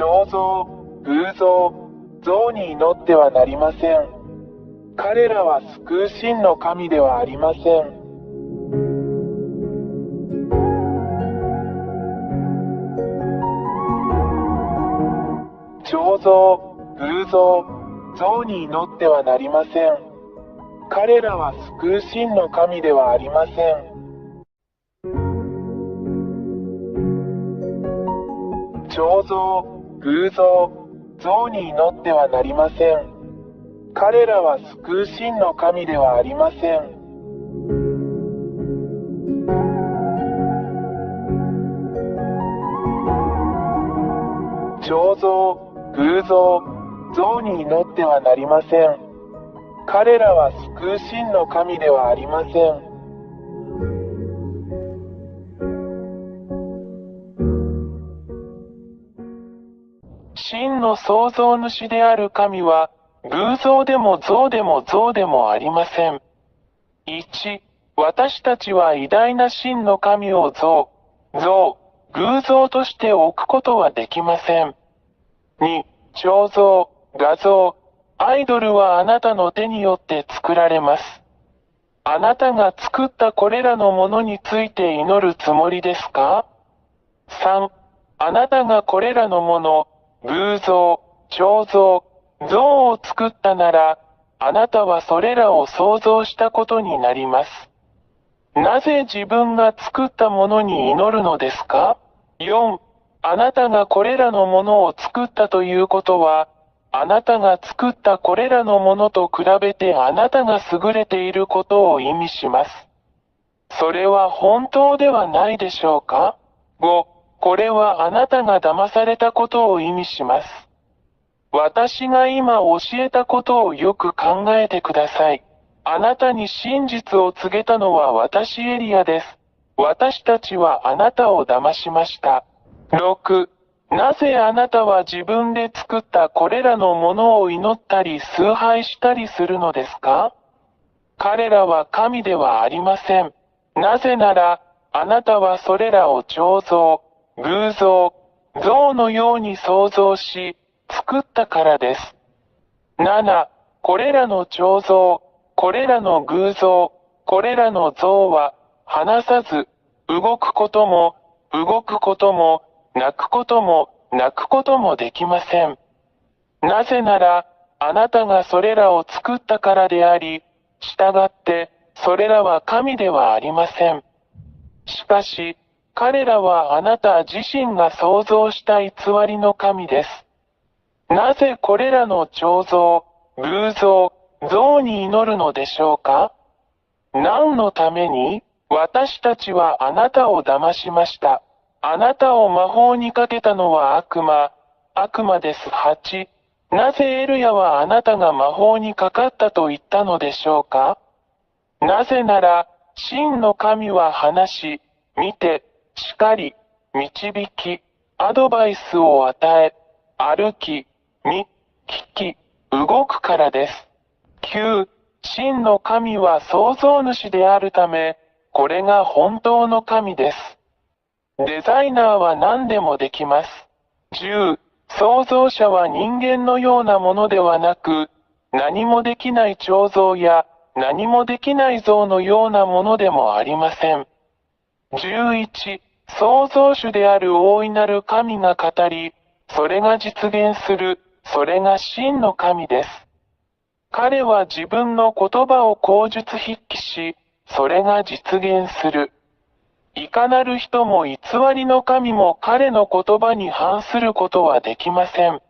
彫像、偶像、像に祈ってはなりません。彼らは救う真の神ではありません。彫像、偶像、像に祈ってはなりません。彼らは救う真の神ではありません。彫像、偶像、像に祈ってはなりません。彼らは救う真の神ではありません。彫像、偶像、像に祈ってはなりません。彼らは救う真の神ではありません。真の創造主である神は、偶像でも像でも像でもありません。1、私たちは偉大な真の神を像、偶像として置くことはできません。2、彫像、画像、アイドルはあなたの手によって作られます。あなたが作ったこれらのものについて祈るつもりですか？ 3、あなたがこれらのもの、偶像、彫像、像を作ったなら、あなたはそれらを創造したことになります。なぜ自分が作ったものに祈るのですか？ 4、あなたがこれらのものを作ったということは、あなたが作ったこれらのものと比べてあなたが優れていることを意味します。それは本当ではないでしょうか？ 5、これはあなたが騙されたことを意味します。私が今教えたことをよく考えてください。あなたに真実を告げたのは私エリアです。私たちはあなたを騙しました。6、なぜあなたは自分で作ったこれらのものを祈ったり崇拝したりするのですか？彼らは神ではありません。なぜなら、あなたはそれらを彫像、偶像、像のように創造し、作ったからです。7、これらの彫像、これらの偶像、これらの像は、話さず、動くことも、泣くことも、泣くこともできません。なぜなら、あなたがそれらを作ったからであり、従って、それらは神ではありません。しかし、彼らはあなた自身が創造した偽りの神です。なぜこれらの彫像、偶像、像に祈るのでしょうか？何のために？私たちはあなたを騙しました。あなたを魔法にかけたのは悪魔です。8、なぜエルヤはあなたが魔法にかかったと言ったのでしょうか？なぜなら、真の神は話し、見て、叱り、導き、アドバイスを与え、歩き、見、聞き、動くからです。9、真の神は創造主であるため、これが本当の神です。デザイナーは何でもできます。10、創造者は人間のようなものではなく、何もできない彫像や、何もできない像のようなものでもありません。11、創造主である大いなる神が語り、それが実現する、それが真の神です。彼は自分の言葉を口述筆記し、それが実現する。いかなる人も偽りの神も彼の言葉に反することはできません。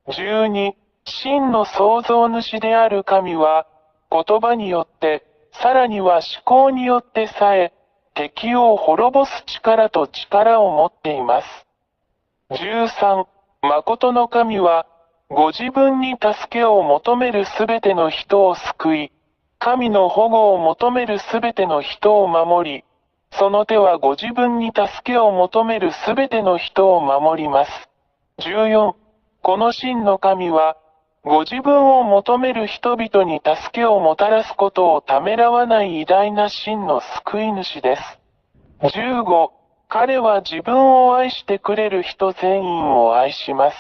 12、真の創造主である神は、言葉によって、さらには思考によってさえ、敵を滅ぼす力と力を持っています。13、誠の神は、ご自分に助けを求めるすべての人を救い、神の保護を求めるすべての人を守り、その手はご自分に助けを求めるすべての人を守ります。14、この真の神は、ご自分を求める人々に助けをもたらすことをためらわない偉大な真の救い主です。15、彼は自分を愛してくれる人全員を愛します。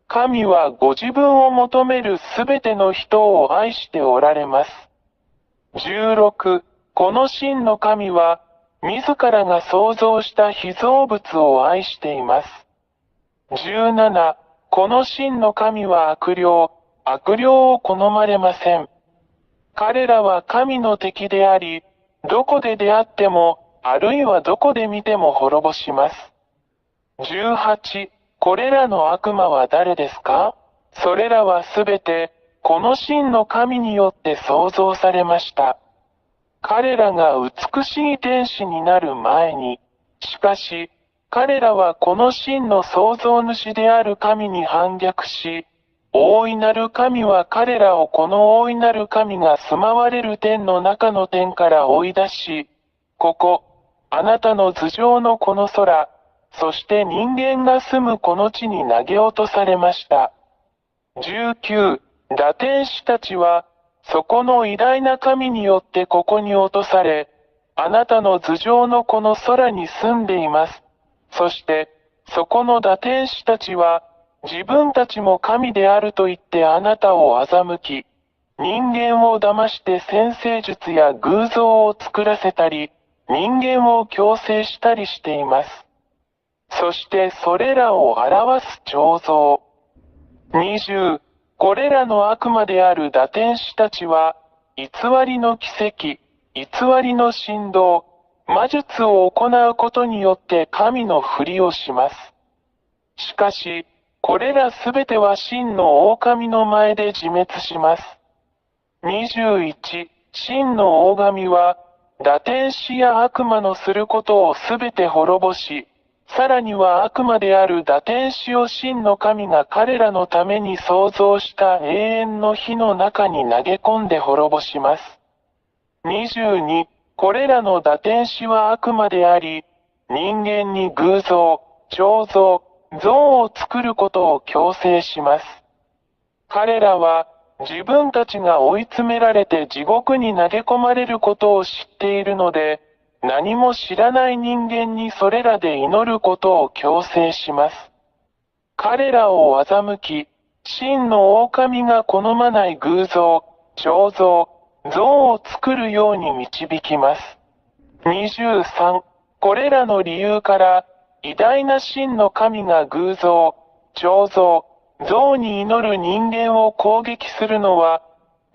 神はご自分を求めるすべての人を愛しておられます。16、この真の神は、自らが創造した被造物を愛しています。17、この真の神は悪霊を好まれません。彼らは神の敵であり、どこで出会っても、あるいはどこで見ても滅ぼします。18、これらの悪魔は誰ですか？それらはすべて、この真の神によって創造されました。彼らが美しい天使になる前に、しかし、彼らはこの真の創造主である神に反逆し、大いなる神は彼らをこの大いなる神が住まわれる天の中の天から追い出し、ここ、あなたの頭上のこの空、そして人間が住むこの地に投げ落とされました。19、堕天使たちは、そこの偉大な神によってここに落とされ、あなたの頭上のこの空に住んでいます。そして、そこの堕天使たちは、自分たちも神であると言ってあなたを欺き、人間を騙して占星術や偶像を作らせたり、人間を強制したりしています。そしてそれらを表す彫像。20、これらの悪魔である堕天使たちは、偽りの奇跡、偽りの神道、魔術を行うことによって神のふりをします。しかし、これらすべては真の狼の前で自滅します。21、真の大神は、堕天使や悪魔のすることをすべて滅ぼし、さらには悪魔である堕天使を真の神が彼らのために創造した永遠の火の中に投げ込んで滅ぼします。22、これらの堕天使は悪魔であり、人間に偶像、彫像、像を作ることを強制します。彼らは、自分たちが追い詰められて地獄に投げ込まれることを知っているので、何も知らない人間にそれらで祈ることを強制します。彼らを欺き、真の狼が好まない偶像、彫像、像を作るように導きます。23、これらの理由から、偉大な真の神が偶像、彫像、像に祈る人間を攻撃するのは、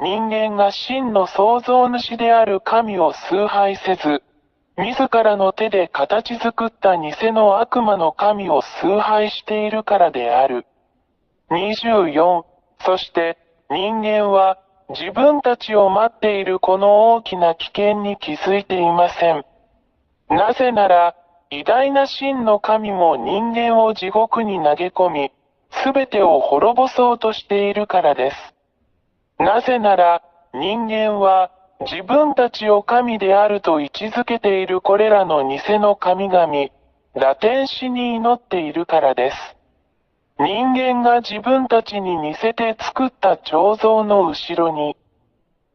人間が真の創造主である神を崇拝せず、自らの手で形作った偽の悪魔の神を崇拝しているからである。24、そして人間は自分たちを待っているこの大きな危険に気づいていません。なぜなら、偉大な真の神も人間を地獄に投げ込み、すべてを滅ぼそうとしているからです。なぜなら、人間は、自分たちを神であると位置づけているこれらの偽の神々、堕天使に祈っているからです。人間が自分たちに似せて作った彫像の後ろに、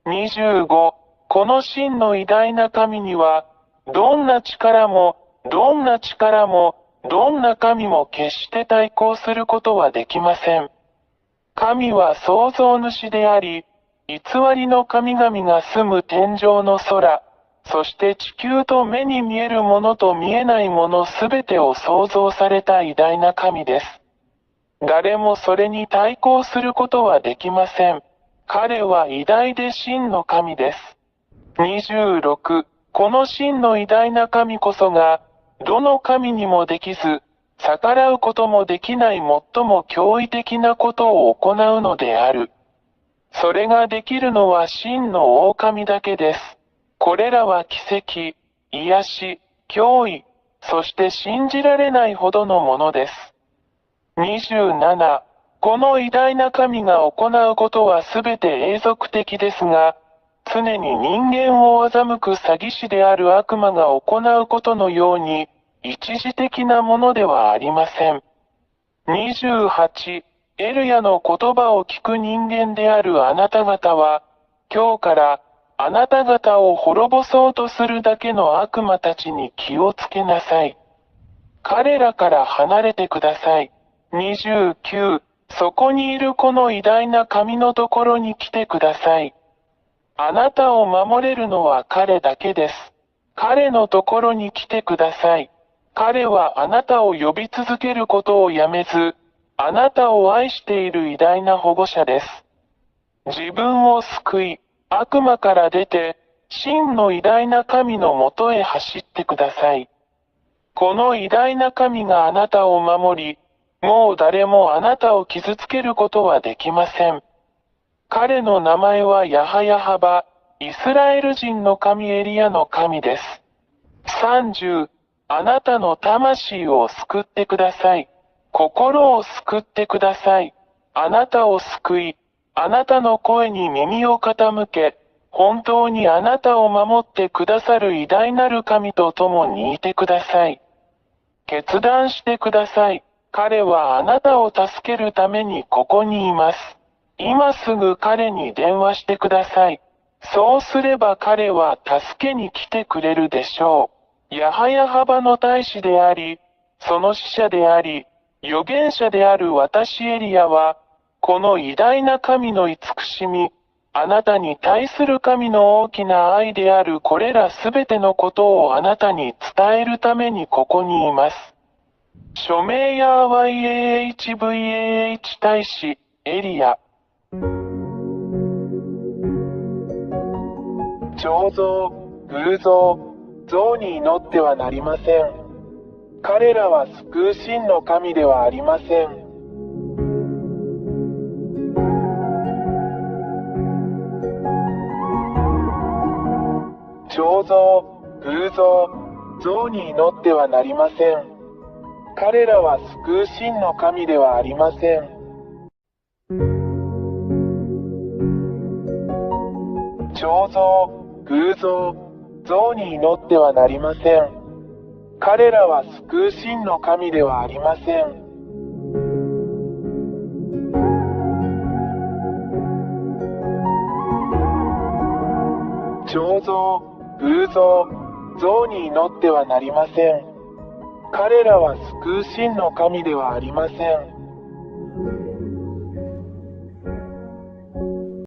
25、この真の偉大な神には、どんな力も、どんな力も、どんな神も決して対抗することはできません。神は創造主であり、偽りの神々が住む天上の空、そして地球と目に見えるものと見えないものすべてを創造された偉大な神です。誰もそれに対抗することはできません。彼は偉大で真の神です。26、この真の偉大な神こそが、どの神にもできず、逆らうこともできない最も驚異的なことを行うのである。それができるのは真の狼だけです。これらは奇跡、癒し、脅威、そして信じられないほどのものです。27、この偉大な神が行うことはすべて永続的ですが、常に人間を欺く詐欺師である悪魔が行うことのように、一時的なものではありません。28、エルヤの言葉を聞く人間であるあなた方は、今日から、あなた方を滅ぼそうとするだけの悪魔たちに気をつけなさい。彼らから離れてください。29、そこにいるこの偉大な神のところに来てください。あなたを守れるのは彼だけです。彼のところに来てください。彼はあなたを呼び続けることをやめず、あなたを愛している偉大な保護者です。自分を救い、悪魔から出て、真の偉大な神のもとへ走ってください。この偉大な神があなたを守り、もう誰もあなたを傷つけることはできません。彼の名前はヤハヤハバ、イスラエル人の神エリアの神です。30、あなたの魂を救ってください。心を救ってください。あなたを救い、あなたの声に耳を傾け、本当にあなたを守ってくださる偉大なる神と共にいてください。決断してください。彼はあなたを助けるためにここにいます。今すぐ彼に電話してください。そうすれば彼は助けに来てくれるでしょう。ヤハヤハバの大使であり、その使者であり、預言者である私エリアは、この偉大な神の慈しみ、あなたに対する神の大きな愛であるこれらすべてのことをあなたに伝えるためにここにいます。署名や YAHVAH 大使、エリア。彫像、偶像、像に祈ってはなりません。彼らは救う真の神ではありません。彫像、偶像、像に祈ってはなりません。彼らは救う真の神ではありません。彫像、偶像、像に祈ってはなりません。彼らは救う真の神ではありません。彫像、偶像、像に祈ってはなりません。彼らは救う真の神ではありません。